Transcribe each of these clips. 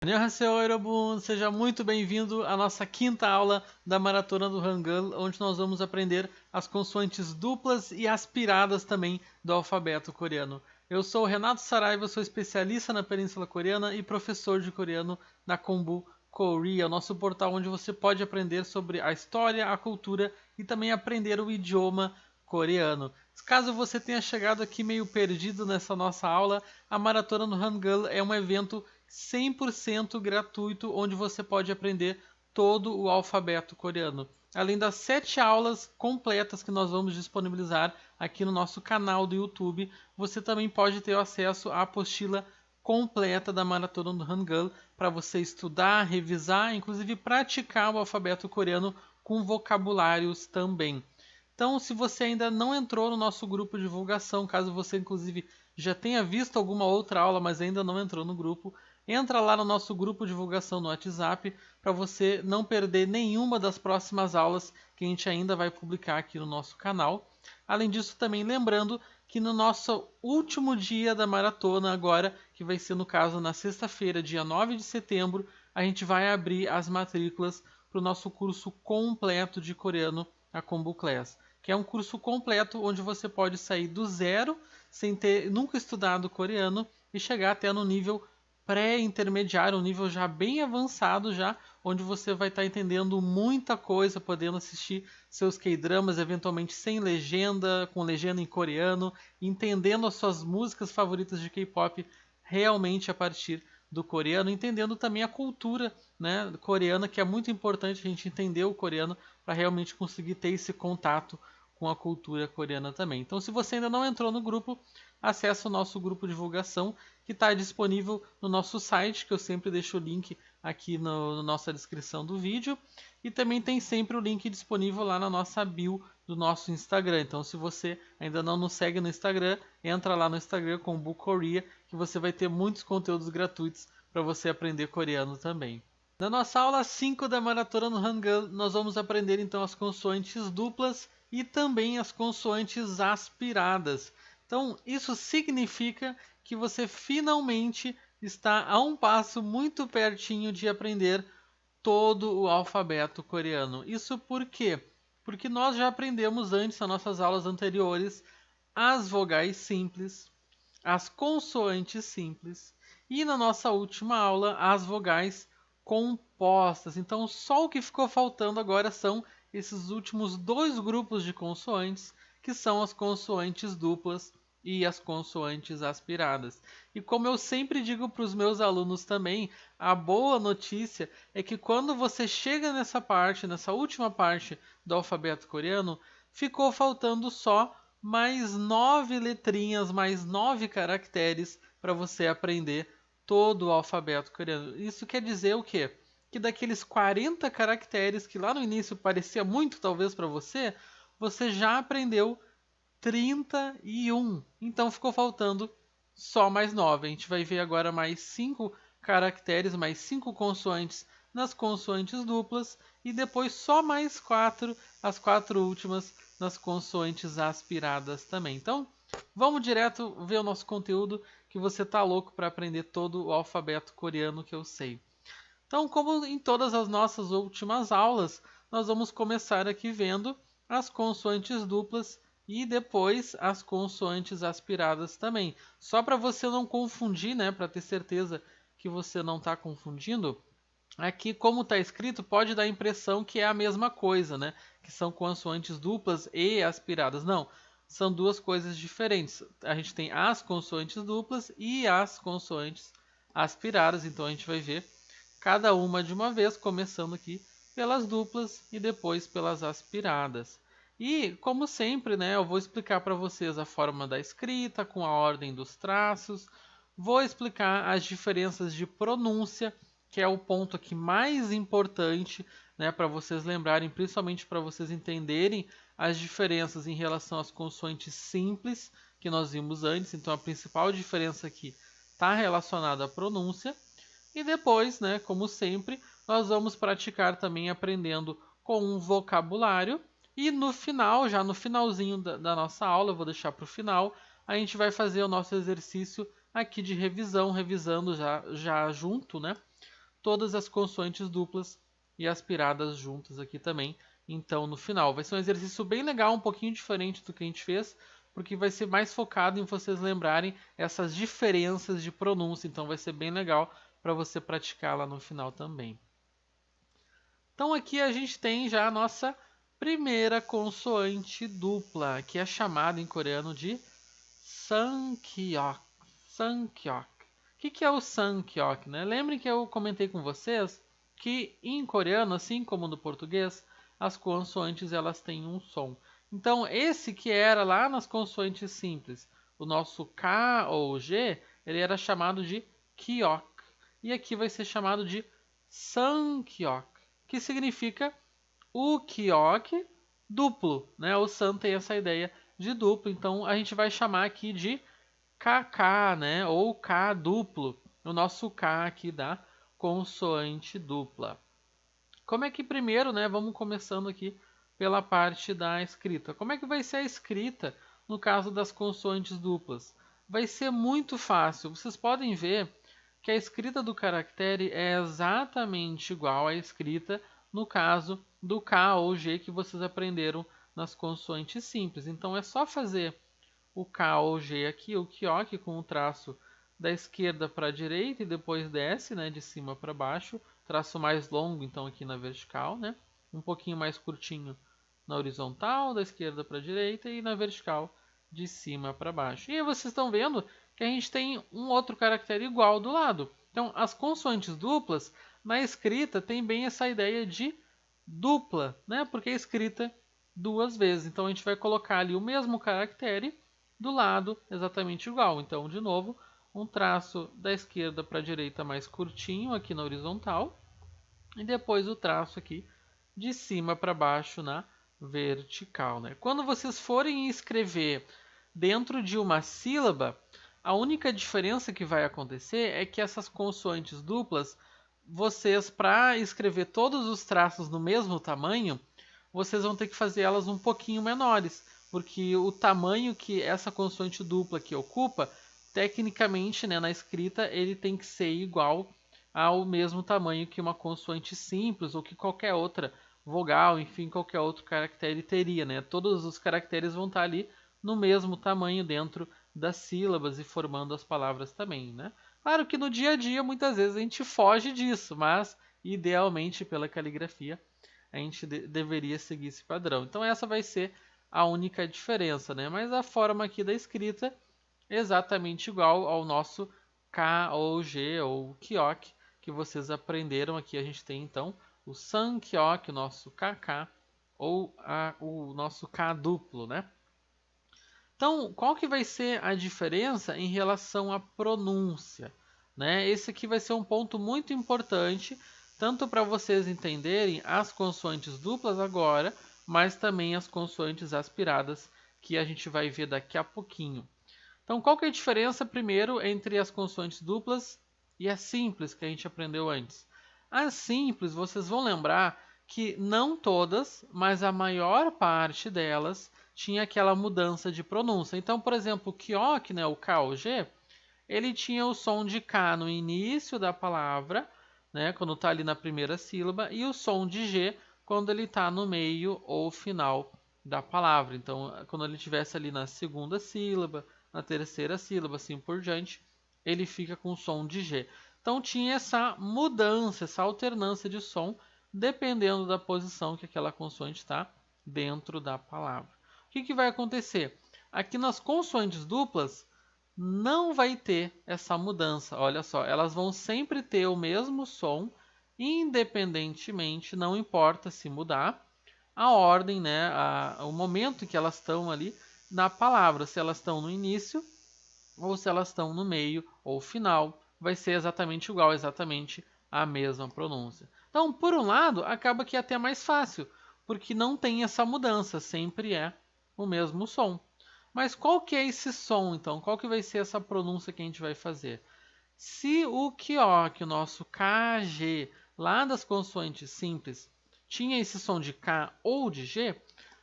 Annyeonghaseyo, Eurobun! Seja muito bem-vindo à nossa quinta aula da Maratona do Hangul, onde nós vamos aprender as consoantes duplas e aspiradas também do alfabeto coreano. Eu sou o Renato Saraiva, sou especialista na Península Coreana e professor de coreano na Kombu Korea, o nosso portal onde você pode aprender sobre a história, a cultura e também aprender o idioma coreano. Caso você tenha chegado aqui meio perdido nessa nossa aula, a Maratona no Hangul é um evento 100% gratuito onde você pode aprender todo o alfabeto coreano. Além das 7 aulas completas que nós vamos disponibilizar aqui no nosso canal do YouTube, você também pode ter acesso à apostila completa da Maratona do Hangul para você estudar, revisar, inclusive praticar o alfabeto coreano com vocabulários também. Então, se você ainda não entrou no nosso grupo de divulgação, caso você inclusive já tenha visto alguma outra aula, mas ainda não entrou no grupo, entra lá no nosso grupo de divulgação no WhatsApp para você não perder nenhuma das próximas aulas que a gente ainda vai publicar aqui no nosso canal. Além disso, também lembrando que no nosso último dia da maratona agora, que vai ser no caso na sexta-feira, dia 9 de setembro, a gente vai abrir as matrículas para o nosso curso completo de coreano, a Kombu Class, que é um curso completo onde você pode sair do zero, sem ter nunca estudado coreano, e chegar até no nível pré-intermediário, um nível já bem avançado já, onde você vai estar entendendo muita coisa, podendo assistir seus K-dramas, eventualmente sem legenda, com legenda em coreano, entendendo as suas músicas favoritas de K-pop realmente a partir do coreano, entendendo também a cultura, né, coreana, que é muito importante a gente entender o coreano para realmente conseguir ter esse contato com a cultura coreana também. Então, se você ainda não entrou no grupo, acesse o nosso grupo de divulgação, que está disponível no nosso site, que eu sempre deixo o link aqui na nossa descrição do vídeo. E também tem sempre o link disponível lá na nossa bio do nosso Instagram. Então, se você ainda não nos segue no Instagram, entra lá no Instagram com Kombu Korea, que você vai ter muitos conteúdos gratuitos para você aprender coreano também. Na nossa aula 5 da Maratona no Hangul, nós vamos aprender então as consoantes duplas e também as consoantes aspiradas. Então, isso significa que você finalmente está a um passo muito pertinho de aprender todo o alfabeto coreano. Isso por quê? Porque nós já aprendemos antes, nas nossas aulas anteriores, as vogais simples, as consoantes simples e na nossa última aula, as vogais compostas. Então, só o que ficou faltando agora são esses últimos dois grupos de consoantes, que são as consoantes duplas e as consoantes aspiradas. E como eu sempre digo para os meus alunos também, a boa notícia é que quando você chega nessa parte, nessa última parte do alfabeto coreano, ficou faltando só mais 9 letrinhas, mais 9 caracteres para você aprender todo o alfabeto coreano. Isso quer dizer o quê? Que daqueles 40 caracteres que lá no início parecia muito talvez para você, você já aprendeu 31. Então ficou faltando só mais 9. A gente vai ver agora mais 5 caracteres, mais 5 consoantes nas consoantes duplas e depois só mais 4, as 4 últimas nas consoantes aspiradas também. Então, vamos direto ver o nosso conteúdo, que você tá louco para aprender todo o alfabeto coreano que eu sei. Então, como em todas as nossas últimas aulas, nós vamos começar aqui vendo as consoantes duplas e depois as consoantes aspiradas também. Só para você não confundir, né, para ter certeza que você não está confundindo, aqui como está escrito pode dar a impressão que é a mesma coisa, né, que são consoantes duplas e aspiradas. Não, são duas coisas diferentes. A gente tem as consoantes duplas e as consoantes aspiradas, então a gente vai ver cada uma de uma vez, começando aqui pelas duplas e depois pelas aspiradas. E, como sempre, né, eu vou explicar para vocês a forma da escrita, com a ordem dos traços, vou explicar as diferenças de pronúncia, que é o ponto aqui mais importante, né, para vocês lembrarem, principalmente para vocês entenderem as diferenças em relação às consoantes simples que nós vimos antes. Então, a principal diferença aqui está relacionada à pronúncia. E depois, né, como sempre, nós vamos praticar também aprendendo com um vocabulário. E no final, já no finalzinho da nossa aula, eu vou deixar para o final, a gente vai fazer o nosso exercício aqui de revisão, revisando já junto, né, todas as consoantes duplas e aspiradas juntas aqui também. Então, no final, vai ser um exercício bem legal, um pouquinho diferente do que a gente fez, porque vai ser mais focado em vocês lembrarem essas diferenças de pronúncia. Então, vai ser bem legal para você praticar lá no final também. Então, aqui a gente tem já a nossa primeira consoante dupla, que é chamada em coreano de Sankyok. Sankyok. O que é o Sankyok, né? Lembrem que eu comentei com vocês que em coreano, assim como no português, as consoantes elas têm um som. Então, esse que era lá nas consoantes simples, o nosso K ou G, ele era chamado de Kyok. E aqui vai ser chamado de Sankyok, que significa o Kyok duplo, né? O San tem essa ideia de duplo, então a gente vai chamar aqui de KK, né? Ou K duplo, o nosso K aqui da consoante dupla. Como é que primeiro, né? Vamos começando aqui pela parte da escrita. Como é que vai ser a escrita no caso das consoantes duplas? Vai ser muito fácil. Vocês podem ver que a escrita do caractere é exatamente igual à escrita no caso do K ou G que vocês aprenderam nas consoantes simples. Então é só fazer o K ou G aqui, o Kyok, com o traço da esquerda para a direita e depois desce, né, de cima para baixo. Traço mais longo, então, aqui na vertical, né? Um pouquinho mais curtinho na horizontal, da esquerda para a direita e na vertical, de cima para baixo. E aí vocês estão vendo que a gente tem um outro caractere igual do lado. Então, as consoantes duplas, na escrita, tem bem essa ideia de dupla, né? Porque é escrita duas vezes. Então, a gente vai colocar ali o mesmo caractere do lado exatamente igual. Então, de novo, um traço da esquerda para a direita mais curtinho aqui na horizontal e depois o traço aqui de cima para baixo na vertical, né? Quando vocês forem escrever dentro de uma sílaba, a única diferença que vai acontecer é que essas consoantes duplas, vocês, para escrever todos os traços no mesmo tamanho, vocês vão ter que fazer elas um pouquinho menores, porque o tamanho que essa consoante dupla aqui ocupa, tecnicamente, né, na escrita, ele tem que ser igual ao mesmo tamanho que uma consoante simples ou que qualquer outra vogal, enfim, qualquer outro caractere teria, né? Todos os caracteres vão estar ali no mesmo tamanho dentro das sílabas e formando as palavras também, né? Claro que no dia a dia muitas vezes a gente foge disso, mas idealmente pela caligrafia a gente deveria seguir esse padrão. Então essa vai ser a única diferença, né? Mas a forma aqui da escrita é exatamente igual ao nosso K ou G ou Kyok que vocês aprenderam aqui. A gente tem então o Sankyok, o nosso KK, ou o nosso K duplo, né? Então, qual que vai ser a diferença em relação à pronúncia, né? Esse aqui vai ser um ponto muito importante, tanto para vocês entenderem as consoantes duplas agora, mas também as consoantes aspiradas, que a gente vai ver daqui a pouquinho. Então, qual que é a diferença, primeiro, entre as consoantes duplas e as simples, que a gente aprendeu antes? As simples, vocês vão lembrar que não todas, mas a maior parte delas tinha aquela mudança de pronúncia. Então, por exemplo, o Kyok, né, o K ou G, ele tinha o som de K no início da palavra, né, quando está ali na primeira sílaba, e o som de G quando ele está no meio ou final da palavra. Então, quando ele estivesse ali na segunda sílaba, na terceira sílaba, assim por diante, ele fica com o som de G. Então tinha essa mudança, essa alternância de som, dependendo da posição que aquela consoante está dentro da palavra. O que vai acontecer? Aqui nas consoantes duplas, não vai ter essa mudança. Olha só, elas vão sempre ter o mesmo som, independentemente, não importa se mudar a ordem, né, o momento em que elas estão ali na palavra, se elas estão no início ou se elas estão no meio ou final, vai ser exatamente igual, exatamente a mesma pronúncia. Então, por um lado, acaba que é até mais fácil, porque não tem essa mudança, sempre é o mesmo som. Mas qual que é esse som, então? Qual que vai ser essa pronúncia que a gente vai fazer? Se o Kyok, o nosso KG, lá das consoantes simples, tinha esse som de K ou de G,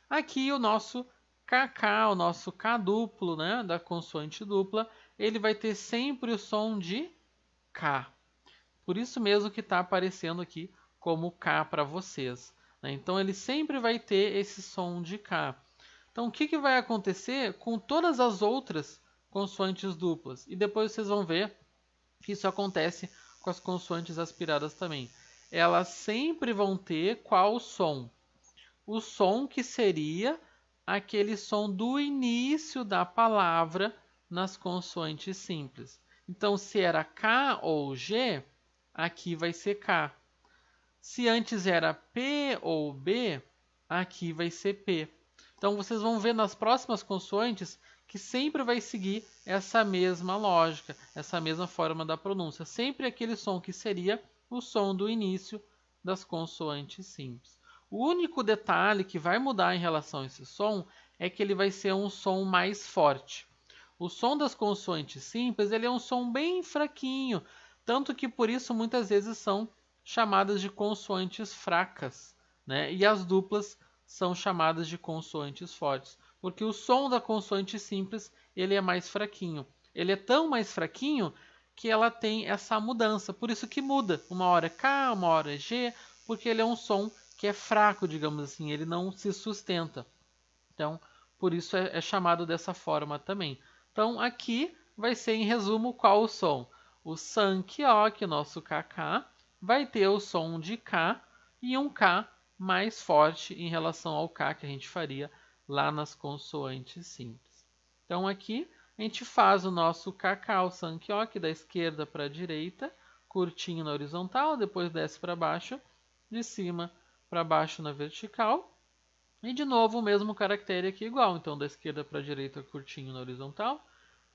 aqui o nosso KK, o nosso K duplo, né, da consoante dupla, ele vai ter sempre o som de K. Por isso mesmo que está aparecendo aqui como K para vocês, né? Então ele sempre vai ter esse som de K. Então o que vai acontecer com todas as outras consoantes duplas? E depois vocês vão ver que isso acontece com as consoantes aspiradas também. Elas sempre vão ter qual som? O som que seria aquele som do início da palavra nas consoantes simples. Então, se era K ou G, aqui vai ser K. Se antes era P ou B, aqui vai ser P. Então, vocês vão ver nas próximas consoantes que sempre vai seguir essa mesma lógica, essa mesma forma da pronúncia. Sempre aquele som que seria o som do início das consoantes simples. O único detalhe que vai mudar em relação a esse som é que ele vai ser um som mais forte. O som das consoantes simples ele é um som bem fraquinho, tanto que por isso muitas vezes são chamadas de consoantes fracas, né? E as duplas são chamadas de consoantes fortes, porque o som da consoante simples ele é mais fraquinho. Ele é tão mais fraquinho que ela tem essa mudança, por isso que muda. Uma hora é K, uma hora é G, porque ele é um som que é fraco, digamos assim, ele não se sustenta. Então, por isso é chamado dessa forma também. Então, aqui vai ser, em resumo, qual o som? O Sankyo, que é o nosso KK, vai ter o som de K e um K mais forte em relação ao K que a gente faria lá nas consoantes simples. Então, aqui a gente faz o nosso KK, o Sankyo, que da esquerda para a direita, curtinho na horizontal, depois desce para baixo, de cima para baixo na vertical. E de novo o mesmo caractere aqui igual. Então da esquerda para a direita curtinho na horizontal.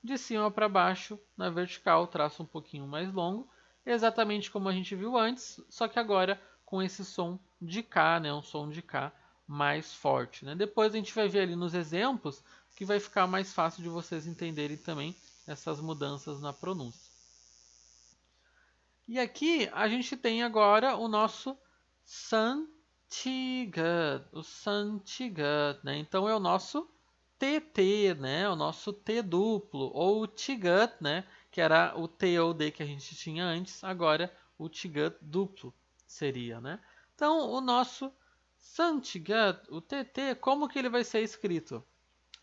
De cima para baixo na vertical, traço um pouquinho mais longo. Exatamente como a gente viu antes, só que agora com esse som de K, né? Um som de K mais forte, né? Depois a gente vai ver ali nos exemplos que vai ficar mais fácil de vocês entenderem também essas mudanças na pronúncia. E aqui a gente tem agora o nosso Santigat, o Santigat, né? Então é o nosso TT, né? O nosso T duplo, ou o Tigat, né? Que era o T ou D que a gente tinha antes, agora o Tigat duplo seria, né? Então o nosso Santigat, o TT, como que ele vai ser escrito?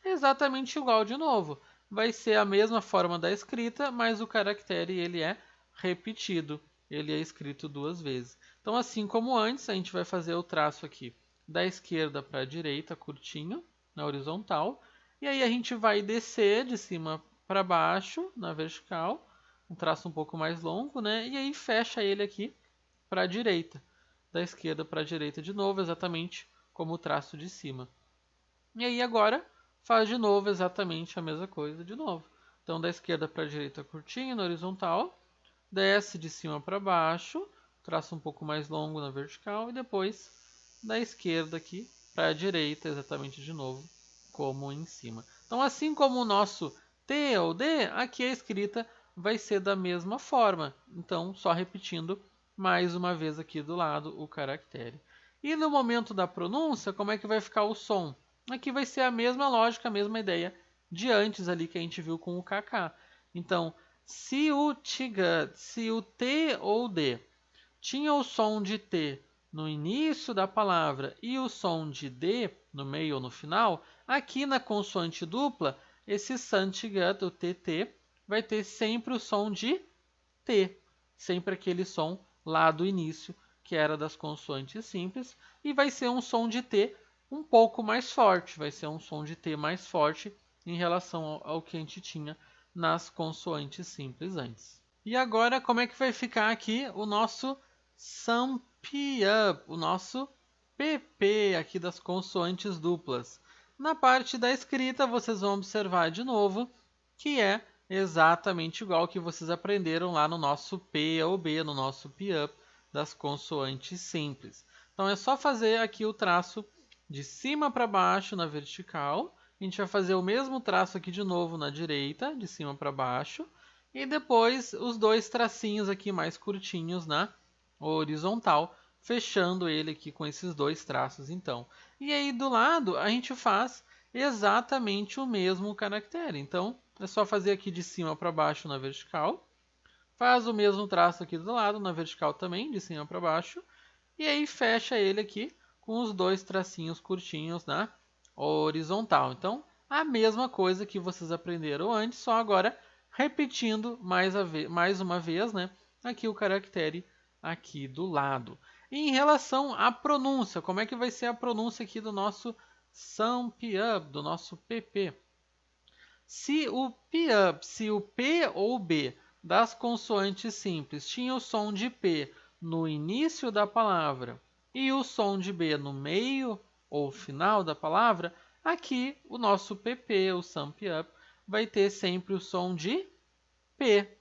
Exatamente igual de novo. Vai ser a mesma forma da escrita, mas o caractere ele é repetido. Ele é escrito duas vezes. Então, assim como antes, a gente vai fazer o traço aqui da esquerda para a direita, curtinho, na horizontal. E aí a gente vai descer de cima para baixo, na vertical. Um traço um pouco mais longo, né? E aí fecha ele aqui para a direita. Da esquerda para a direita de novo, exatamente como o traço de cima. E aí agora faz de novo exatamente a mesma coisa de novo. Então da esquerda para a direita curtinho, na horizontal. Desce de cima para baixo, traço um pouco mais longo na vertical e depois da esquerda aqui para a direita, exatamente de novo, como em cima. Então, assim como o nosso T ou D, aqui a escrita vai ser da mesma forma. Então, só repetindo mais uma vez aqui do lado o caractere. E no momento da pronúncia, como é que vai ficar o som? Aqui vai ser a mesma lógica, a mesma ideia de antes ali que a gente viu com o KK. Então, se o Tigat, se o T ou D tinha o som de T no início da palavra e o som de D no meio ou no final, aqui na consoante dupla, esse Santigat, o TT, vai ter sempre o som de T, sempre aquele som lá do início, que era das consoantes simples, e vai ser um som de T um pouco mais forte, vai ser um som de T mais forte em relação ao que a gente tinha nas consoantes simples antes. E agora, como é que vai ficar aqui o nosso Sum Up, o nosso PP aqui das consoantes duplas? Na parte da escrita, vocês vão observar de novo que é exatamente igual que vocês aprenderam lá no nosso P ou B, no nosso P-Up das consoantes simples. Então é só fazer aqui o traço de cima para baixo na vertical. A gente vai fazer o mesmo traço aqui de novo na direita, de cima para baixo. E depois os dois tracinhos aqui mais curtinhos na horizontal, fechando ele aqui com esses dois traços então. E aí do lado a gente faz exatamente o mesmo caractere. Então é só fazer aqui de cima para baixo na vertical. faz o mesmo traço aqui do lado, na vertical também, de cima para baixo, e aí fecha ele aqui com os dois tracinhos curtinhos na horizontal. Então, a mesma coisa que vocês aprenderam antes, só agora repetindo mais uma vez, né, aqui o caractere aqui do lado. E em relação à pronúncia, como é que vai ser a pronúncia aqui do nosso sum up, do nosso PP? Se o P ou B das consoantes simples tinha o som de P no início da palavra e o som de B no meio ou final da palavra, aqui o nosso PP, o sum up, vai ter sempre o som de P.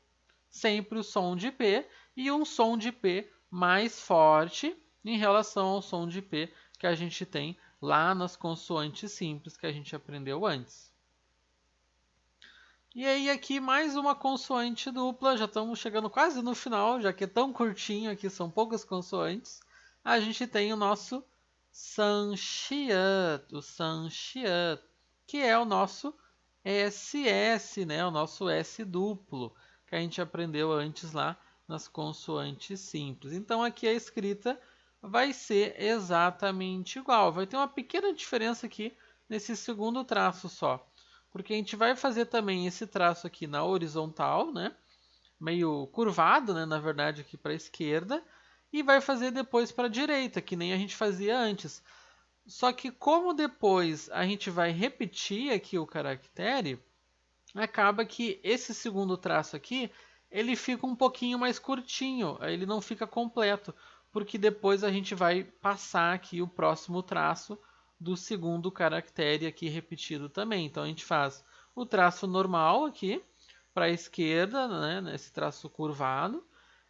Sempre o som de P e um som de P mais forte em relação ao som de P que a gente tem lá nas consoantes simples que a gente aprendeu antes. E aí aqui mais uma consoante dupla, já estamos chegando quase no final, já que é tão curtinho aqui, são poucas consoantes. A gente tem o nosso Sanshiat, o Sanshiat, que é o nosso SS, né? O nosso S duplo, que a gente aprendeu antes lá nas consoantes simples. Então aqui a escrita vai ser exatamente igual, vai ter uma pequena diferença aqui nesse segundo traço só. Porque a gente vai fazer também esse traço aqui na horizontal, né? Meio curvado, né? Na verdade, aqui para a esquerda. E vai fazer depois para a direita, que nem a gente fazia antes. Só que como depois a gente vai repetir aqui o caractere, acaba que esse segundo traço aqui, ele fica um pouquinho mais curtinho, ele não fica completo, porque depois a gente vai passar aqui o próximo traço do segundo caractere aqui repetido também. Então a gente faz o traço normal aqui para a esquerda, né, nesse traço curvado,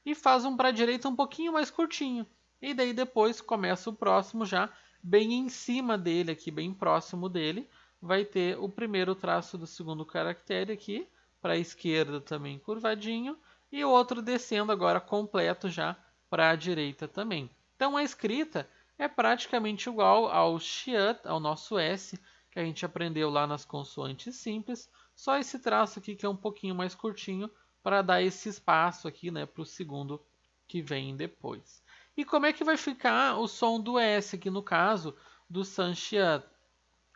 e faz um para a direita um pouquinho mais curtinho. E daí depois começa o próximo já bem em cima dele aqui, bem próximo dele, vai ter o primeiro traço do segundo caractere aqui, para a esquerda também curvadinho, e o outro descendo agora completo já para a direita também. Então a escrita é praticamente igual ao shiat, ao nosso S, que a gente aprendeu lá nas consoantes simples, só esse traço aqui que é um pouquinho mais curtinho para dar esse espaço aqui, né, para o segundo que vem depois. E como é que vai ficar o som do S aqui no caso do Sanshiat?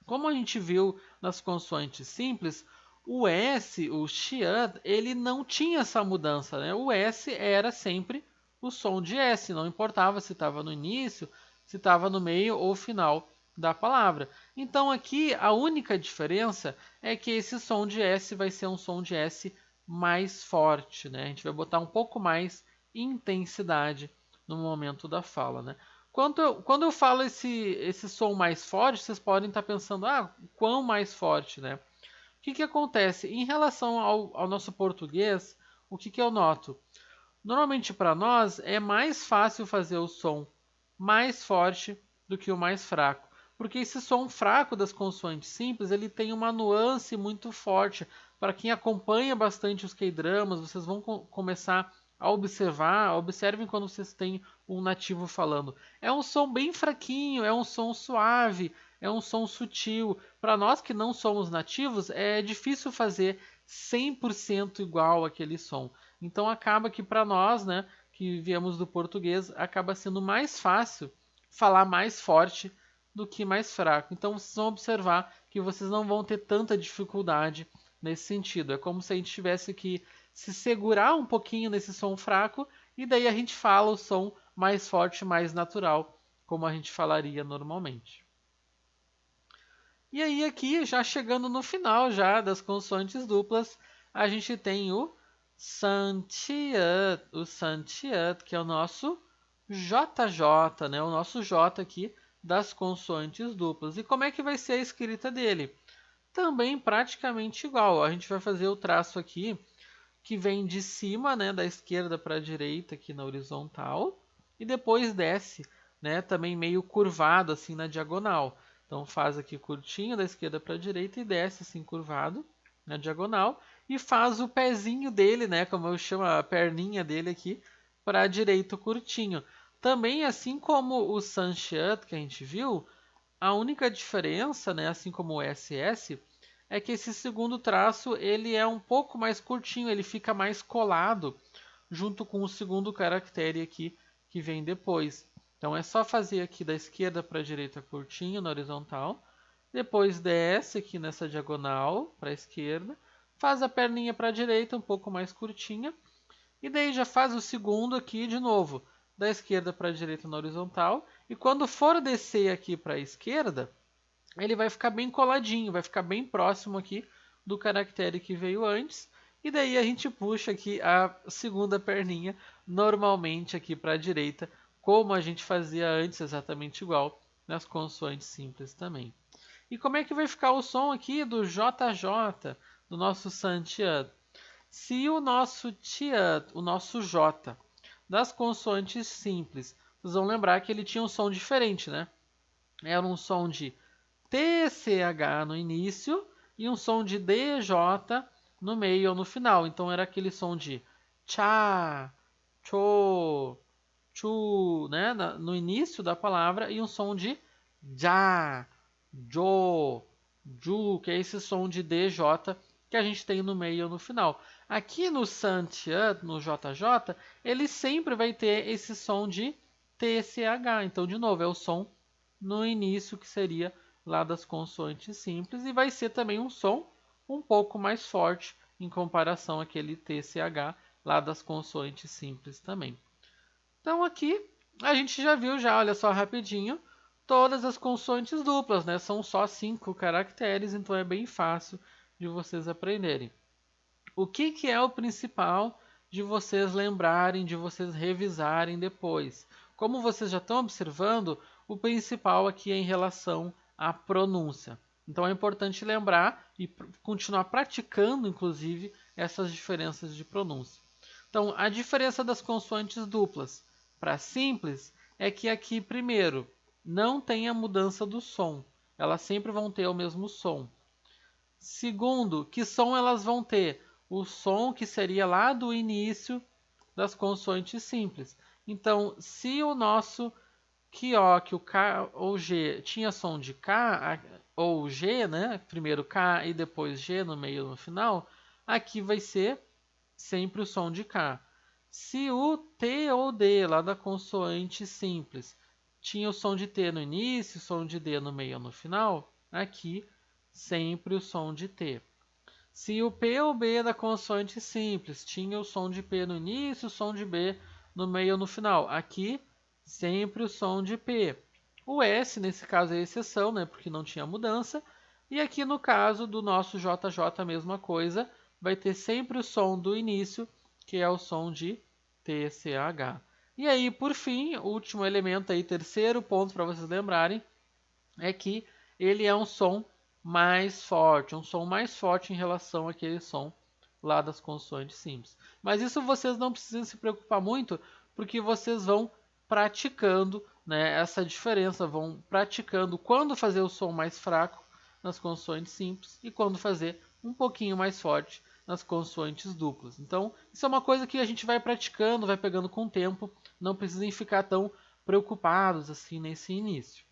Como a gente viu nas consoantes simples, o S, o shiat, ele não tinha essa mudança, né? O S era sempre o som de S, não importava se estava no início, se estava no meio ou final da palavra. Então aqui a única diferença é que esse som de S vai ser um som de S mais forte, né? A gente vai botar um pouco mais intensidade no momento da fala, né? Quando eu falo esse som mais forte, vocês podem estar pensando, quão mais forte, né? O que acontece? Em relação ao nosso português, o que eu noto? Normalmente para nós é mais fácil fazer o som mais forte do que o mais fraco. Porque esse som fraco das consoantes simples, ele tem uma nuance muito forte. Para quem acompanha bastante os K-dramas, vocês vão começar a observar, observem quando vocês têm um nativo falando. É um som bem fraquinho, é um som suave, é um som sutil. Para nós que não somos nativos, é difícil fazer 100% igual aquele som. Então acaba que para nós, né, que viemos do português, acaba sendo mais fácil falar mais forte do que mais fraco. Então vocês vão observar que vocês não vão ter tanta dificuldade nesse sentido. É como se a gente tivesse que se segurar um pouquinho nesse som fraco e daí a gente fala o som mais forte, mais natural, como a gente falaria normalmente. E aí aqui, já chegando no final já das consoantes duplas, a gente tem o Sanshiat, que é o nosso JJ, né? O nosso J aqui das consoantes duplas. E como é que vai ser a escrita dele? Também praticamente igual. A gente vai fazer o traço aqui que vem de cima, né, da esquerda para a direita aqui na horizontal e depois desce, né, também meio curvado assim na diagonal. Então faz aqui curtinho da esquerda para a direita e desce assim curvado na diagonal e faz o pezinho dele, né, como eu chamo a perninha dele aqui, para a direita curtinho. Também assim como o Sanshiat que a gente viu, a única diferença, né, assim como o SS, é que esse segundo traço ele é um pouco mais curtinho, ele fica mais colado junto com o segundo caractere aqui que vem depois. Então é só fazer aqui da esquerda para a direita curtinho na horizontal, depois desce aqui nessa diagonal para a esquerda, faz a perninha para a direita um pouco mais curtinha, e daí já faz o segundo aqui de novo, da esquerda para a direita na horizontal, e quando for descer aqui para a esquerda, ele vai ficar bem coladinho, vai ficar bem próximo aqui do caractere que veio antes, e daí a gente puxa aqui a segunda perninha normalmente aqui para a direita, como a gente fazia antes, exatamente igual nas consoantes simples também. E como é que vai ficar o som aqui do JJ, do nosso Santian? Se o nosso Tian, o nosso J, das consoantes simples, vocês vão lembrar que ele tinha um som diferente, né? Era um som de TCH no início e um som de DJ no meio ou no final. Então era aquele som de cha, cho, chu, né? No início da palavra, e um som de ja, jo, ju, que é esse som de DJ que a gente tem no meio ou no final. Aqui no Santian, no JJ, ele sempre vai ter esse som de TCH. Então, de novo, é o som no início que seria lá das consoantes simples, e vai ser também um som um pouco mais forte em comparação àquele TCH lá das consoantes simples também. Então aqui a gente já viu, olha só rapidinho, todas as consoantes duplas, né? São só 5 caracteres, então é bem fácil de vocês aprenderem. O que é o principal de vocês lembrarem, de vocês revisarem depois? Como vocês já estão observando, o principal aqui é em relação à pronúncia. Então é importante lembrar e continuar praticando, inclusive, essas diferenças de pronúncia. Então, a diferença das consoantes duplas para simples é que aqui, primeiro, não tem a mudança do som. Elas sempre vão ter o mesmo som. Segundo, que som elas vão ter? O som que seria lá do início das consoantes simples. Então, se o nosso que o K ou G tinha som de K ou G, né? Primeiro K e depois G no meio no final, aqui vai ser sempre o som de K. Se o T ou D lá da consoante simples tinha o som de T no início, o som de D no meio ou no final, aqui sempre o som de T. Se o P ou B da consoante simples tinha o som de P no início, o som de B no meio ou no final, aqui sempre o som de P. O S, nesse caso, é exceção, né, porque não tinha mudança. E aqui no caso do nosso JJ, a mesma coisa, vai ter sempre o som do início, que é o som de TCH. E aí, por fim, o último elemento aí, terceiro ponto para vocês lembrarem, é que ele é um som mais forte em relação àquele som lá das consoantes simples. Mas isso vocês não precisam se preocupar muito, porque vocês vão praticando, né, essa diferença, vão praticando quando fazer o som mais fraco nas consoantes simples e quando fazer um pouquinho mais forte nas consoantes duplas. Então, isso é uma coisa que a gente vai praticando, vai pegando com o tempo, não precisem ficar tão preocupados assim nesse início.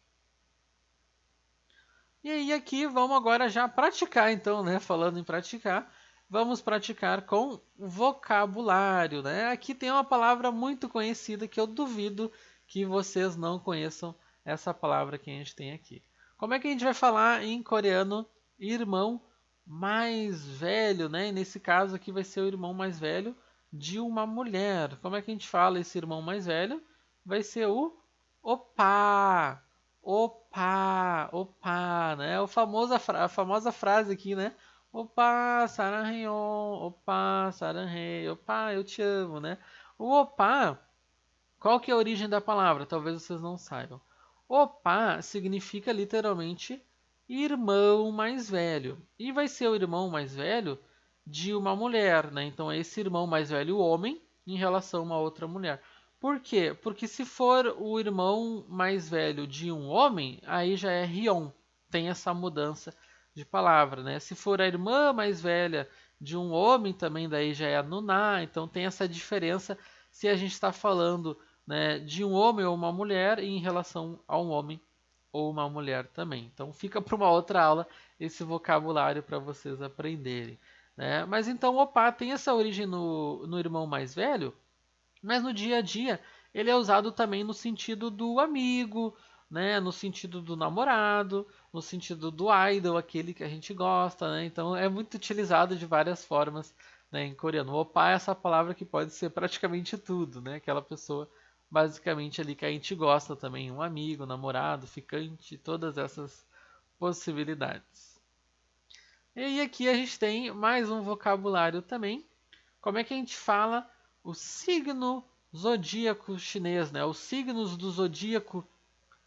E aí aqui vamos agora já praticar então, né, falando em praticar, vamos praticar com vocabulário, né? Aqui tem uma palavra muito conhecida que eu duvido que vocês não conheçam essa palavra que a gente tem aqui. Como é que a gente vai falar em coreano irmão mais velho, né? E nesse caso aqui vai ser o irmão mais velho de uma mulher. Como é que a gente fala esse irmão mais velho? Vai ser o opa, opa, opa, né? A famosa frase aqui, né? Opa, saranheon, opa, saranhei, opa, eu te amo, né? O opa, qual que é a origem da palavra? Talvez vocês não saibam. Opa significa literalmente irmão mais velho. E vai ser o irmão mais velho de uma mulher, né? Então é esse irmão mais velho, o homem, em relação a uma outra mulher. Por quê? Porque se for o irmão mais velho de um homem, aí já é Rion. Tem essa mudança de palavra, né? Se for a irmã mais velha de um homem, também daí já é a Nuná. Então tem essa diferença se a gente está falando, né, de um homem ou uma mulher em relação a um homem ou uma mulher também. Então fica para uma outra aula esse vocabulário para vocês aprenderem, né? Mas então opa tem essa origem no irmão mais velho, Mas no dia a dia, ele é usado também no sentido do amigo, né? No sentido do namorado, no sentido do idol, aquele que a gente gosta, né? Então é muito utilizado de várias formas, né, em coreano. Opa é essa palavra que pode ser praticamente tudo, né? Aquela pessoa basicamente ali que a gente gosta também, um amigo, namorado, ficante, todas essas possibilidades. E aí aqui a gente tem mais um vocabulário também. Como é que a gente fala o signo zodíaco chinês, né? Os signos do zodíaco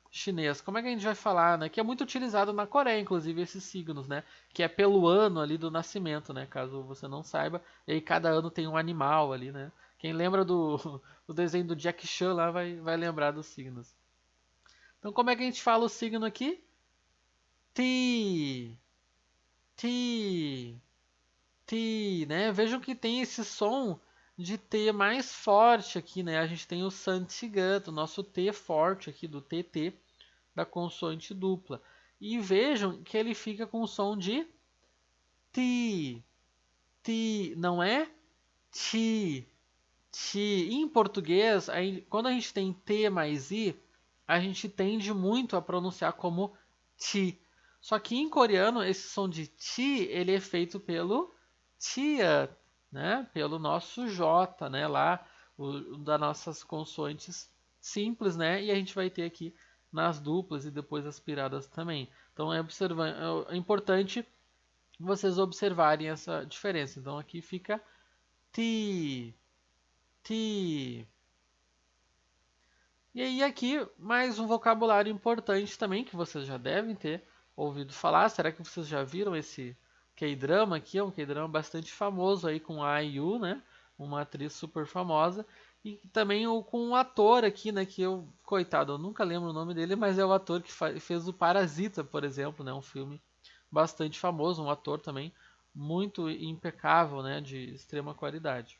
chinês. Como é que a gente vai falar, né? Que é muito utilizado na Coreia, inclusive, esses signos, né? Que é pelo ano ali do nascimento, né? Caso você não saiba. E aí cada ano tem um animal ali, né? Quem lembra do desenho do Jack Chan lá vai lembrar dos signos. Então como é que a gente fala o signo aqui? Ti, ti, ti, né? Vejam que tem esse som de T mais forte aqui, né? A gente tem o Santigato, o nosso T forte aqui do TT, da consoante dupla. E vejam que ele fica com o som de Ti, Ti, não é Ti, Ti. Em português, quando a gente tem T mais I, a gente tende muito a pronunciar como Ti. Só que em coreano, esse som de Ti, ele é feito pelo Tia, né? Pelo nosso J, né? Lá, das nossas consoantes simples, né? E a gente vai ter aqui nas duplas e depois aspiradas também. Então é importante vocês observarem essa diferença. Então aqui fica Ti, Ti. E aí aqui mais um vocabulário importante também que vocês já devem ter ouvido falar. Será que vocês já viram esse K-drama aqui? É um K-drama bastante famoso aí com a IU, né? Uma atriz super famosa. E também com um ator aqui, né? Que eu, coitado, eu nunca lembro o nome dele, mas é o ator que fez o Parasita, por exemplo, né? Um filme bastante famoso, um ator também muito impecável, né? De extrema qualidade.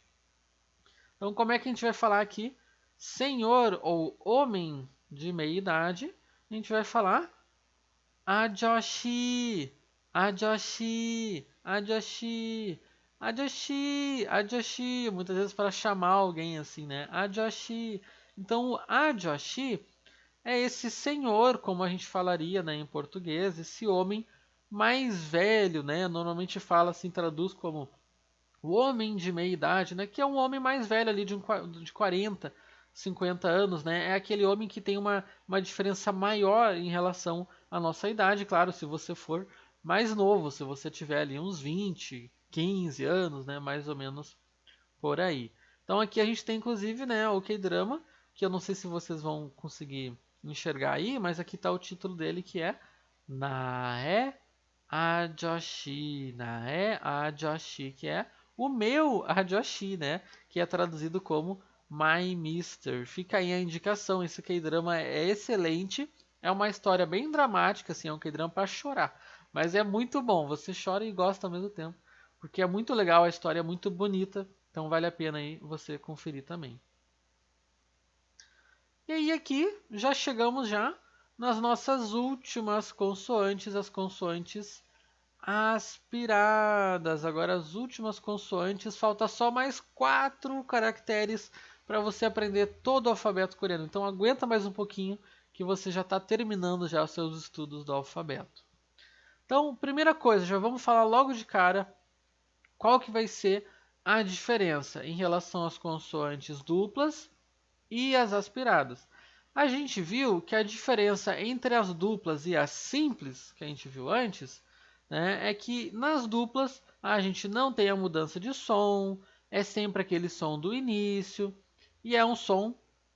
Então, como é que a gente vai falar aqui? Senhor ou homem de meia idade, a gente vai falar Ajoshi, Ajoshi, Ajoshi, Ajoshi, Ajoshi. Muitas vezes para chamar alguém assim, né? Ajoshi. Então, o Ajoshi é esse senhor, como a gente falaria, né, em português, esse homem mais velho, né? Normalmente fala assim, traduz como o homem de meia idade, né, que é um homem mais velho ali de 40, 50 anos, né, é aquele homem que tem uma diferença maior em relação à nossa idade, claro, se você for mais novo, se você tiver ali uns 20, 15 anos, né, mais ou menos por aí. Então aqui a gente tem inclusive, né, o K-drama, que eu não sei se vocês vão conseguir enxergar aí, mas aqui está o título dele que é Nae Ajoshi, Nae Ajoshi, que é o meu Ajoshi, né? Que é traduzido como My Mister. Fica aí a indicação, esse K-drama é excelente, é uma história bem dramática, assim, é um K-drama para chorar, mas é muito bom, você chora e gosta ao mesmo tempo, porque é muito legal, a história é muito bonita, então vale a pena aí você conferir também. E aí aqui já chegamos já nas nossas últimas consoantes, as consoantes aspiradas. Agora as últimas consoantes, falta só mais 4 caracteres para você aprender todo o alfabeto coreano. Então aguenta mais um pouquinho que você já está terminando já os seus estudos do alfabeto. Então, primeira coisa, já vamos falar logo de cara qual que vai ser a diferença em relação às consoantes duplas e as aspiradas. A gente viu que a diferença entre as duplas e as simples, que a gente viu antes, né, é que nas duplas a gente não tem a mudança de som, é sempre aquele som do início e é um som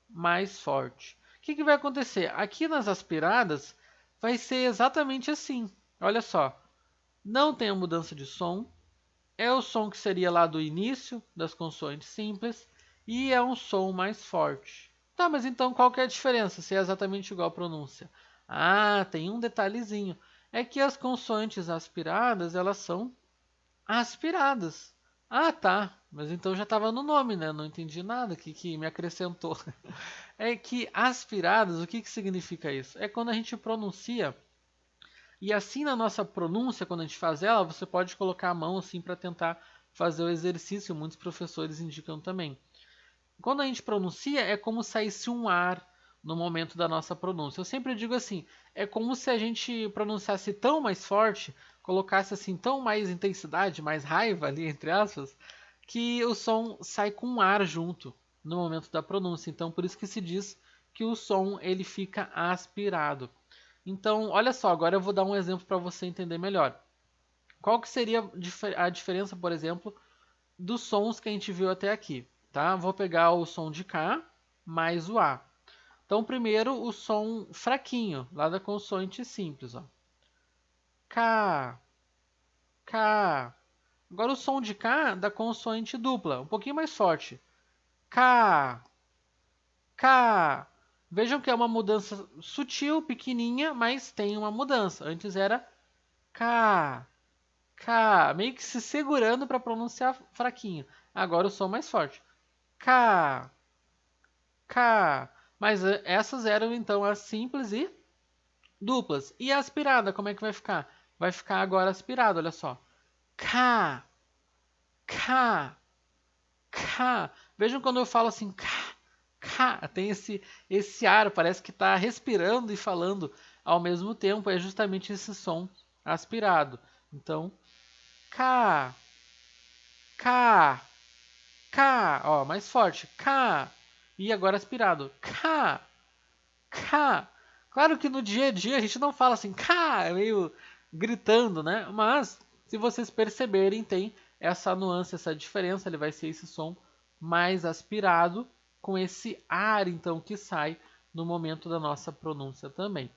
mais forte. O que vai acontecer? Aqui nas aspiradas vai ser exatamente assim. Olha só, não tem a mudança de som, é o som que seria lá do início das consoantes simples e é um som mais forte. Tá, mas então qual que é a diferença se é exatamente igual a pronúncia? Ah, tem um detalhezinho. É que as consoantes aspiradas, elas são aspiradas. Ah, tá. Mas então já estava no nome, né? Não entendi nada que me acrescentou. É que aspiradas, o que significa isso? É quando a gente pronuncia e assim na nossa pronúncia, quando a gente faz ela, você pode colocar a mão assim para tentar fazer o exercício. Muitos professores indicam também. Quando a gente pronuncia, é como se saísse um ar no momento da nossa pronúncia. Eu sempre digo assim, é como se a gente pronunciasse tão mais forte, colocasse assim tão mais intensidade, mais raiva ali, entre aspas, que o som sai com um ar junto no momento da pronúncia. Então, por isso que se diz que o som ele fica aspirado. Então, olha só, agora eu vou dar um exemplo para você entender melhor. Qual que seria a diferença, por exemplo, dos sons que a gente viu até aqui? Tá? Vou pegar o som de K mais o A. Então, primeiro, o som fraquinho, lá da consoante simples. Ó. K, K. Agora o som de K da consoante dupla, um pouquinho mais forte. K, K. Vejam que é uma mudança sutil, pequenininha, mas tem uma mudança. Antes era K, K, meio que se segurando para pronunciar fraquinho. Agora o som mais forte. K, K. Mas essas eram então as simples e duplas. E a aspirada, como é que vai ficar? Vai ficar agora aspirado, olha só. K, K, K. Vejam quando eu falo assim, K, K, tem esse ar, parece que está respirando e falando ao mesmo tempo. É justamente esse som aspirado. Então, K, K, K. Ó, mais forte. K. E agora aspirado. K, K. Claro que no dia a dia a gente não fala assim, K, é meio gritando, né? Mas, se vocês perceberem, tem essa nuance, essa diferença. Ele vai ser esse som mais aspirado, com esse ar, então, que sai no momento da nossa pronúncia também.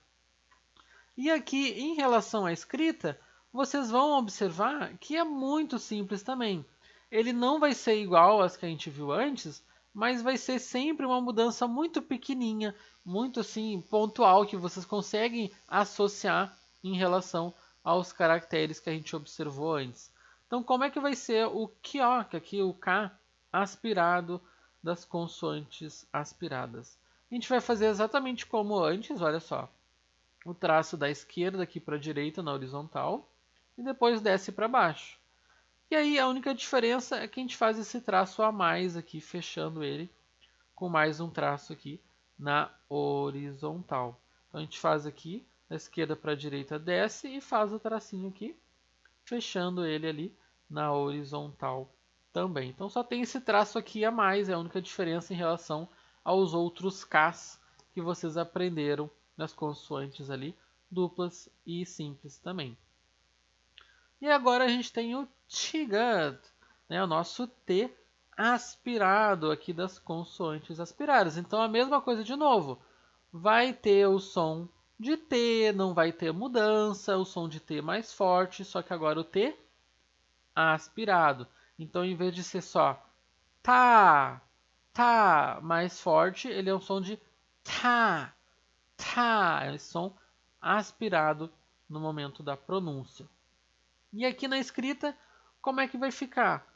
E aqui, em relação à escrita, vocês vão observar que é muito simples também. Ele não vai ser igual às que a gente viu antes, mas vai ser sempre uma mudança muito pequenininha, muito assim pontual, que vocês conseguem associar em relação aos caracteres que a gente observou antes. Então, como é que vai ser o QO, que aqui o K aspirado das consoantes aspiradas? A gente vai fazer exatamente como antes, olha só. O traço da esquerda aqui para a direita na horizontal e depois desce para baixo. E aí a única diferença é que a gente faz esse traço a mais aqui, fechando ele com mais um traço aqui na horizontal. Então a gente faz aqui, da esquerda para a direita desce e faz o tracinho aqui, fechando ele ali na horizontal também. Então só tem esse traço aqui a mais, é a única diferença em relação aos outros Ks que vocês aprenderam nas consoantes ali, duplas e simples também. E agora a gente tem o T-gut, né, o nosso T aspirado aqui das consoantes aspiradas. Então a mesma coisa de novo. Vai ter o som de T, não vai ter mudança, o som de T mais forte, só que agora o T aspirado. Então em vez de ser só tá, tá mais forte, ele é um som de tá, tá, é esse som aspirado no momento da pronúncia. E aqui na escrita, como é que vai ficar?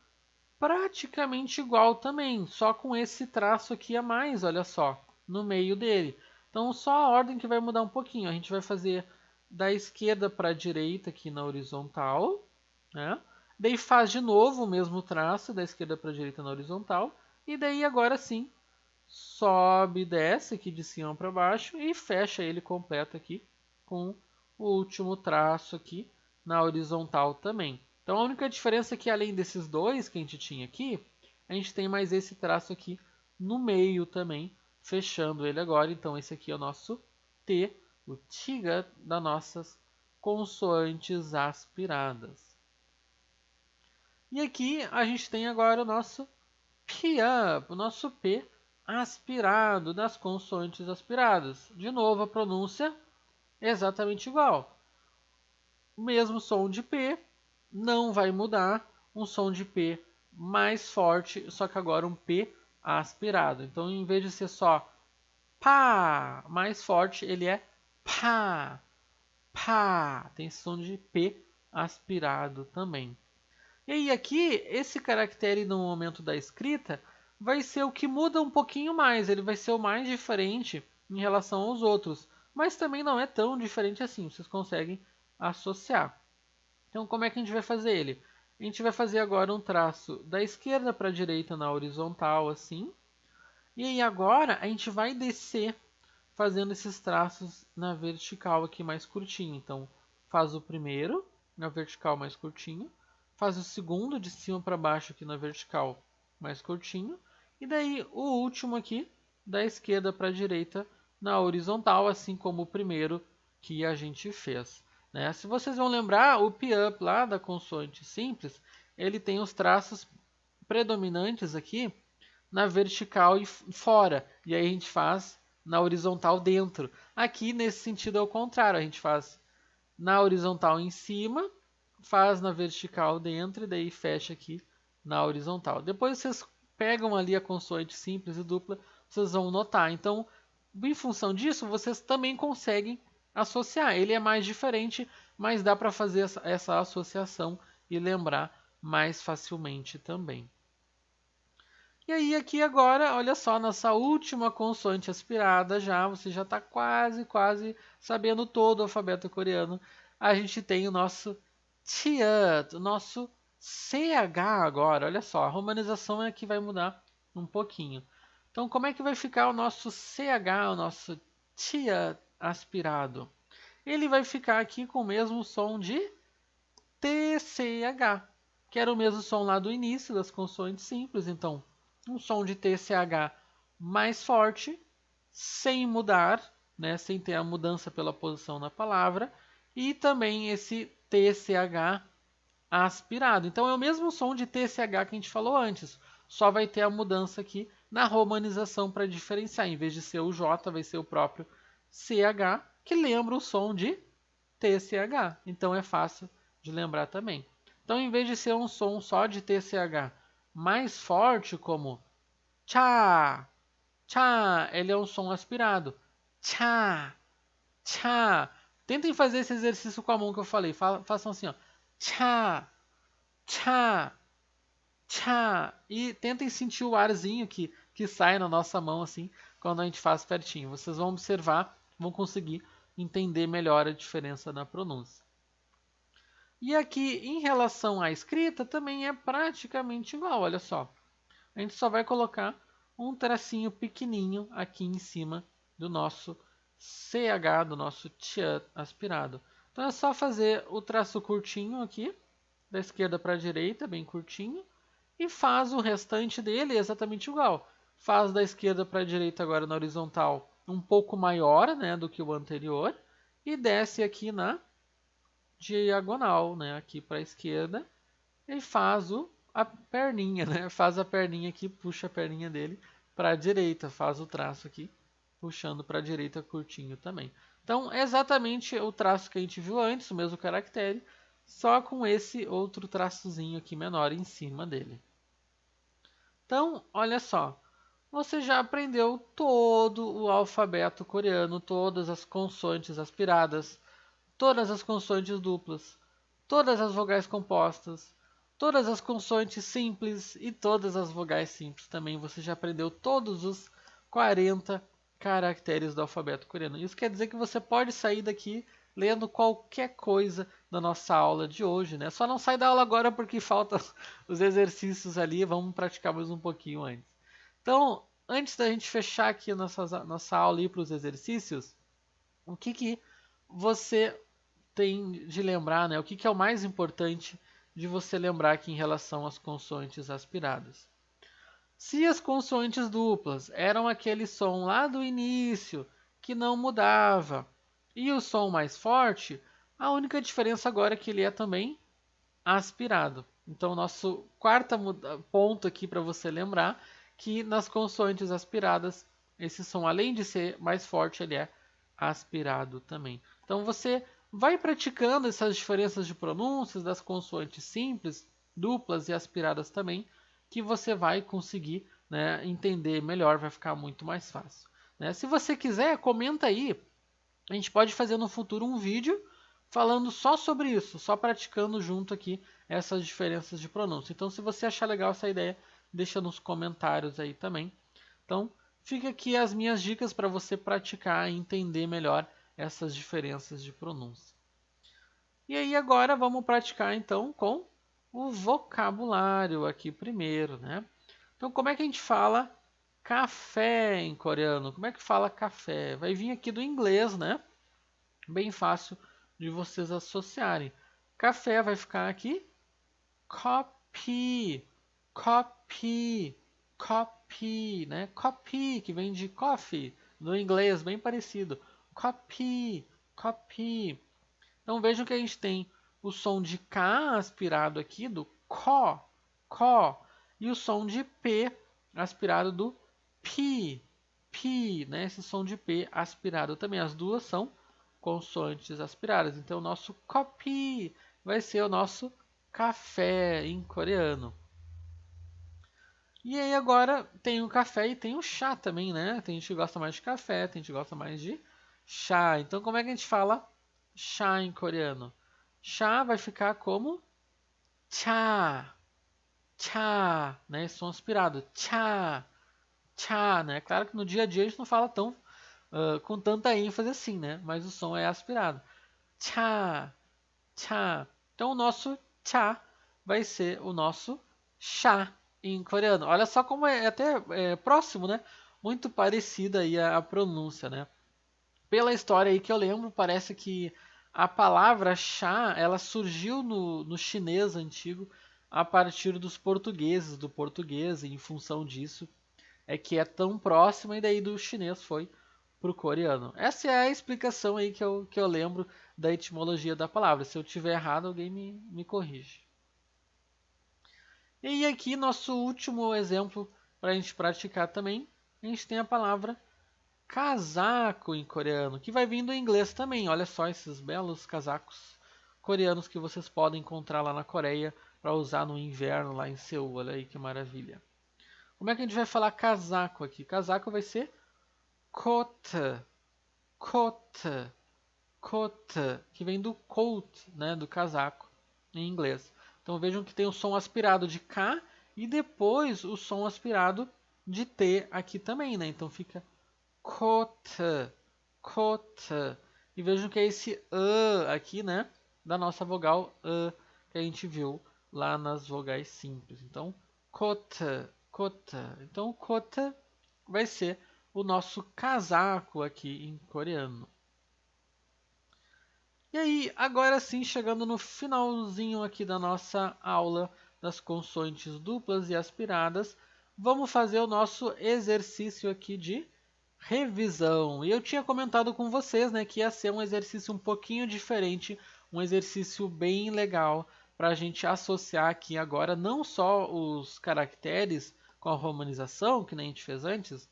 Praticamente igual também, só com esse traço aqui a mais, olha só, no meio dele. Então só a ordem que vai mudar um pouquinho. A gente vai fazer da esquerda para a direita aqui na horizontal, né? Daí faz de novo o mesmo traço da esquerda para a direita na horizontal. E daí agora sim, sobe e desce aqui de cima para baixo e fecha ele completo aqui com o último traço aqui na horizontal também. Então a única diferença é que além desses dois que a gente tinha aqui, a gente tem mais esse traço aqui no meio também, fechando ele agora. Então esse aqui é o nosso T, o T-gut das nossas consoantes aspiradas. E aqui a gente tem agora o nosso P-up, o nosso P aspirado das consoantes aspiradas. De novo a pronúncia é exatamente igual. O mesmo som de P, não vai mudar, um som de P mais forte, só que agora um P aspirado. Então, em vez de ser só pá mais forte, ele é pá, pá. Tem esse som de P aspirado também. E aí aqui, esse caractere no momento da escrita vai ser o que muda um pouquinho mais, ele vai ser o mais diferente em relação aos outros, mas também não é tão diferente assim, vocês conseguem associar. Então, como é que a gente vai fazer ele? A gente vai fazer agora um traço da esquerda para a direita na horizontal, assim. E aí agora a gente vai descer fazendo esses traços na vertical aqui mais curtinho. Então, faz o primeiro na vertical mais curtinho, faz o segundo de cima para baixo aqui na vertical mais curtinho, e daí o último aqui da esquerda para a direita na horizontal, assim como o primeiro que a gente fez. Né? Se vocês vão lembrar, o P-up lá da consoante simples, ele tem os traços predominantes aqui na vertical e fora, e aí a gente faz na horizontal dentro. Aqui, nesse sentido, é o contrário. A gente faz na horizontal em cima, faz na vertical dentro e daí fecha aqui na horizontal. Depois vocês pegam ali a consoante simples e dupla, vocês vão notar. Então, em função disso, vocês também conseguem associar. Ele é mais diferente, mas dá para fazer essa associação e lembrar mais facilmente também. E aí aqui agora, olha só, nossa última consoante aspirada já, você já está quase sabendo todo o alfabeto coreano. A gente tem o nosso Tiat, o nosso CH agora. Olha só, a romanização é que vai mudar um pouquinho. Então, como é que vai ficar o nosso CH, o nosso Tiat aspirado? Ele vai ficar aqui com o mesmo som de TCH, que era o mesmo som lá do início das consoantes simples. Então, um som de TCH mais forte, sem mudar, né, sem ter a mudança pela posição na palavra, e também esse TCH aspirado. Então é o mesmo som de TCH que a gente falou antes, só vai ter a mudança aqui na romanização para diferenciar. Em vez de ser o J, vai ser o próprio CH, que lembra o som de TCH. Então é fácil de lembrar também. Então, em vez de ser um som só de TCH mais forte, como tchá, tchá, ele é um som aspirado. Tchá, tchá. Tentem fazer esse exercício com a mão que eu falei. Façam assim, ó. Tchá, tchá, tchá. E tentem sentir o arzinho que sai na nossa mão, assim, quando a gente faz pertinho. Vocês vão observar, vão conseguir entender melhor a diferença na pronúncia. E aqui, em relação à escrita, também é praticamente igual, olha só. A gente só vai colocar um tracinho pequenininho aqui em cima do nosso CH, do nosso TH aspirado. Então é só fazer o traço curtinho aqui, da esquerda para a direita, bem curtinho, e faz o restante dele exatamente igual. Faz da esquerda para a direita agora na horizontal um pouco maior, né, do que o anterior, e desce aqui na diagonal, né, aqui para a esquerda, e faz a perninha, né? Faz a perninha aqui, puxa a perninha dele para a direita, faz o traço aqui, puxando para a direita curtinho também. Então, é exatamente o traço que a gente viu antes, o mesmo caractere, só com esse outro traçozinho aqui menor em cima dele. Então, olha só, você já aprendeu todo o alfabeto coreano, todas as consoantes aspiradas, todas as consoantes duplas, todas as vogais compostas, todas as consoantes simples e todas as vogais simples também. Você já aprendeu todos os 40 caracteres do alfabeto coreano. Isso quer dizer que você pode sair daqui lendo qualquer coisa da nossa aula de hoje, né? Só não sai da aula agora porque faltam os exercícios ali, vamos praticar mais um pouquinho antes. Então, antes da gente fechar aqui a nossa aula e ir para os exercícios, o que você tem de lembrar, né? O que é o mais importante de você lembrar aqui em relação às consoantes aspiradas? Se as consoantes duplas eram aquele som lá do início que não mudava e o som mais forte, a única diferença agora é que ele é também aspirado. Então, nosso quarto ponto aqui para você lembrar que nas consoantes aspiradas, esse som, além de ser mais forte, ele é aspirado também. Então, você vai praticando essas diferenças de pronúncias das consoantes simples, duplas e aspiradas também, que você vai conseguir, né, entender melhor, vai ficar muito mais fácil. Né? Se você quiser, comenta aí. A gente pode fazer no futuro um vídeo falando só sobre isso, só praticando junto aqui essas diferenças de pronúncia. Então, se você achar legal essa ideia, deixa nos comentários aí também. Então, fica aqui as minhas dicas para você praticar e entender melhor essas diferenças de pronúncia. E aí agora vamos praticar então com o vocabulário aqui primeiro, né? Então, como é que a gente fala café em coreano. Como é que fala café? Vai vir aqui do inglês, né? Bem fácil de vocês associarem. Café vai ficar aqui copy, copy, copy, né? Copy, que vem de coffee, no inglês, bem parecido. Copy, copy. Então vejam que a gente tem o som de K aspirado aqui do có, e o som de P aspirado do pi, né? Esse som de P aspirado também. As duas são consoantes aspiradas. Então o nosso copy vai ser o nosso café em coreano. E aí agora tem o café e tem o chá também, né? Tem gente que gosta mais de café, tem gente que gosta mais de chá. Então como é que a gente fala chá em coreano? Chá vai ficar como cha, cha, né? Esse som aspirado, cha, cha, né? Claro que no dia a dia a gente não fala tão com tanta ênfase assim, né? Mas o som é aspirado. Cha, cha. Então o nosso cha vai ser o nosso chá em coreano. Olha só como é até próximo, né? Muito parecida aí a pronúncia, né? Pela história aí que eu lembro, parece que a palavra chá, ela surgiu no chinês antigo a partir dos portugueses, do português, e em função disso é que é tão próxima e daí do chinês foi para o coreano. Essa é a explicação aí que eu lembro da etimologia da palavra. Se eu tiver errado, alguém me corrige. E aqui, nosso último exemplo para a gente praticar também, a gente tem a palavra casaco em coreano, que vai vir do inglês também. Olha só esses belos casacos coreanos que vocês podem encontrar lá na Coreia para usar no inverno lá em Seul. Olha aí que maravilha. Como é que a gente vai falar casaco aqui? Casaco vai ser coat, coat, coat, que vem do coat, né, do casaco em inglês. Então vejam que tem o som aspirado de K e depois o som aspirado de T aqui também, né? Então fica coat, coat. E vejam que é esse aqui, né, da nossa vogal que a gente viu lá nas vogais simples. Então, coat, coat. Então, coat vai ser o nosso casaco aqui em coreano. E aí, agora sim, chegando no finalzinho aqui da nossa aula das consoantes duplas e aspiradas, vamos fazer o nosso exercício aqui de revisão. E eu tinha comentado com vocês, né, que ia ser um exercício um pouquinho diferente, um exercício bem legal para a gente associar aqui agora não só os caracteres com a romanização, que nem a gente fez antes,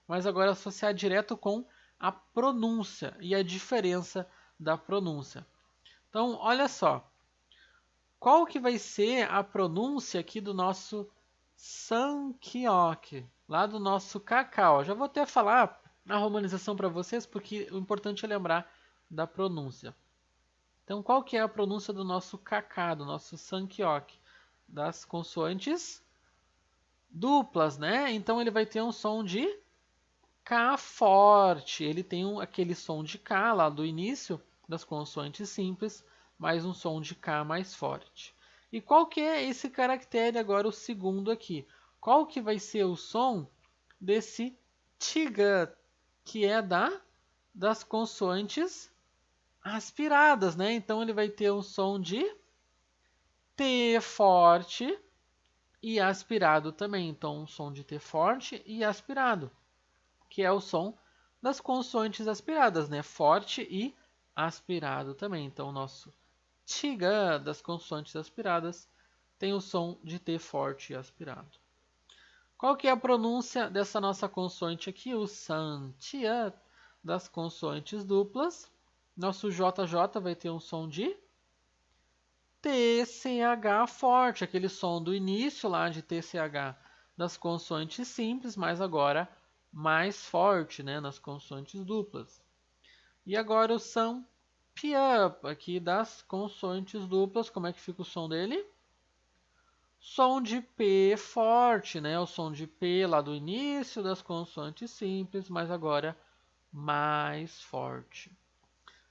mas agora associar direto com a pronúncia e a diferença da pronúncia. Então, olha só. Qual que vai ser a pronúncia aqui do nosso Sankyok, lá do nosso cacau? Já vou até falar a romanização para vocês, porque o importante é lembrar da pronúncia. Então, qual que é a pronúncia do nosso cacá, do nosso Sankyok? Das consoantes duplas, né? Então, ele vai ter um som de K forte. Ele tem aquele som de K lá do início das consoantes simples, mais um som de K mais forte. E qual que é esse caractere agora, o segundo aqui? Qual que vai ser o som desse tiga, que é das consoantes aspiradas, né? Então ele vai ter um som de T forte e aspirado também. Então um som de T forte e aspirado, que é o som das consoantes aspiradas, né? Forte e aspirado também. Então, o nosso tiga das consoantes aspiradas tem o som de T forte e aspirado. Qual que é a pronúncia dessa nossa consoante aqui? O santia das consoantes duplas. Nosso JJ vai ter um som de TCH forte, aquele som do início lá de TCH das consoantes simples, mas agora mais forte, né, nas consoantes duplas. E agora o som P-up aqui das consoantes duplas, como é que fica o som dele? Som de P forte, né? O som de P lá do início das consoantes simples, mas agora mais forte.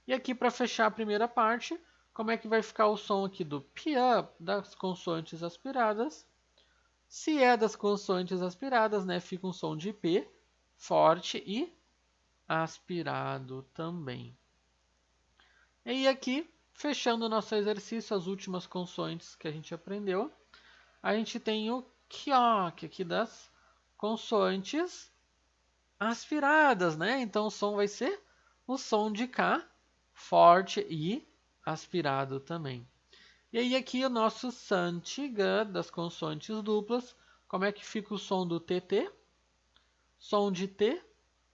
E aqui para fechar a primeira parte, como é que vai ficar o som aqui do P-up das consoantes aspiradas? Se é das consoantes aspiradas, né, fica um som de P forte e aspirado também. E aqui, fechando o nosso exercício, as últimas consoantes que a gente aprendeu, a gente tem o kyok aqui das consoantes aspiradas, né? Então o som vai ser o som de K, forte e aspirado também. E aí aqui o nosso santiga das consoantes duplas, como é que fica o som do TT? Som de T,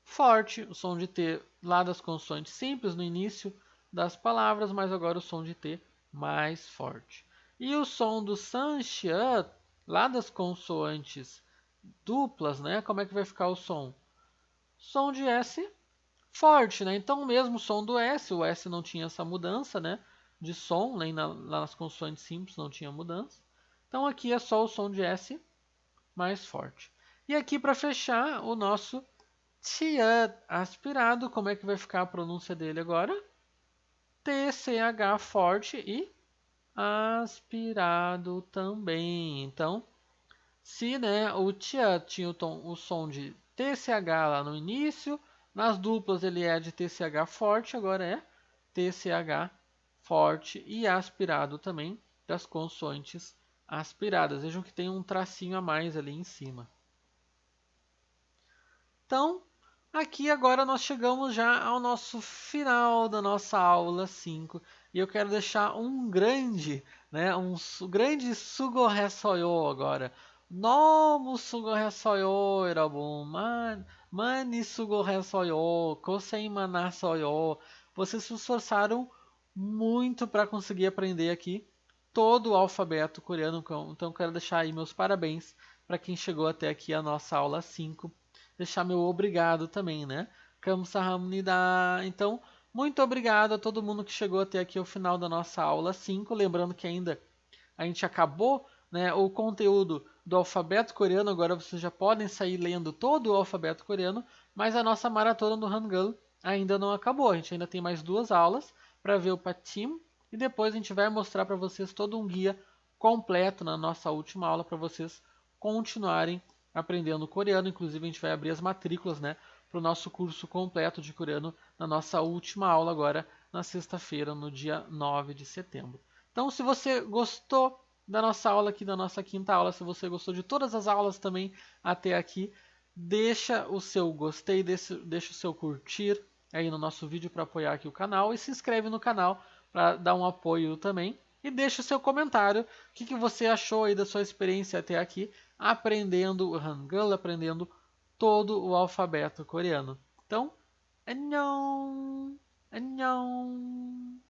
forte, o som de T lá das consoantes simples no início das palavras, mas agora o som de T mais forte. E o som do sanxia lá das consoantes duplas, né? Como é que vai ficar o som? Som de S forte, né? Então, o mesmo som do S, o S não tinha essa mudança, né? De som, nem lá nas consoantes simples não tinha mudança. Então, aqui é só o som de S mais forte. E aqui, para fechar, o nosso tia aspirado, como é que vai ficar a pronúncia dele agora? TCH forte e aspirado também. Então, se né, o tia tinha o som de TCH lá no início, nas duplas ele é de TCH forte, agora é TCH forte e aspirado também das consoantes aspiradas. Vejam que tem um tracinho a mais ali em cima. Então, aqui agora nós chegamos já ao nosso final da nossa aula 5. E eu quero deixar um grande, né, grande Sugo Soyo agora. Nomu Sugo Soyo, Irobun, Mani Sugo Soyo, Kosei Mana Soyo. Vocês se esforçaram muito para conseguir aprender aqui todo o alfabeto coreano. Então, quero deixar aí meus parabéns para quem chegou até aqui a nossa aula 5. Deixar meu obrigado também, né? Kamsahamnida. Então, muito obrigado a todo mundo que chegou até aqui ao final da nossa aula 5. Lembrando que ainda a gente acabou, né, o conteúdo do alfabeto coreano. Agora vocês já podem sair lendo todo o alfabeto coreano, mas a nossa maratona do Hangul ainda não acabou. A gente ainda tem mais 2 aulas para ver o Patim e depois a gente vai mostrar para vocês todo um guia completo na nossa última aula para vocês continuarem aprendendo coreano. Inclusive, a gente vai abrir as matrículas, né, para o nosso curso completo de coreano na nossa última aula agora, na sexta-feira, no dia 9 de setembro. Então, se você gostou da nossa aula aqui, da nossa quinta aula, se você gostou de todas as aulas também até aqui, deixa o seu gostei, deixa o seu curtir aí no nosso vídeo para apoiar aqui o canal e se inscreve no canal para dar um apoio também. E deixa o seu comentário, o que você achou aí da sua experiência até aqui, aprendendo o Hangul, aprendendo todo o alfabeto coreano. Então, 안녕! 안녕!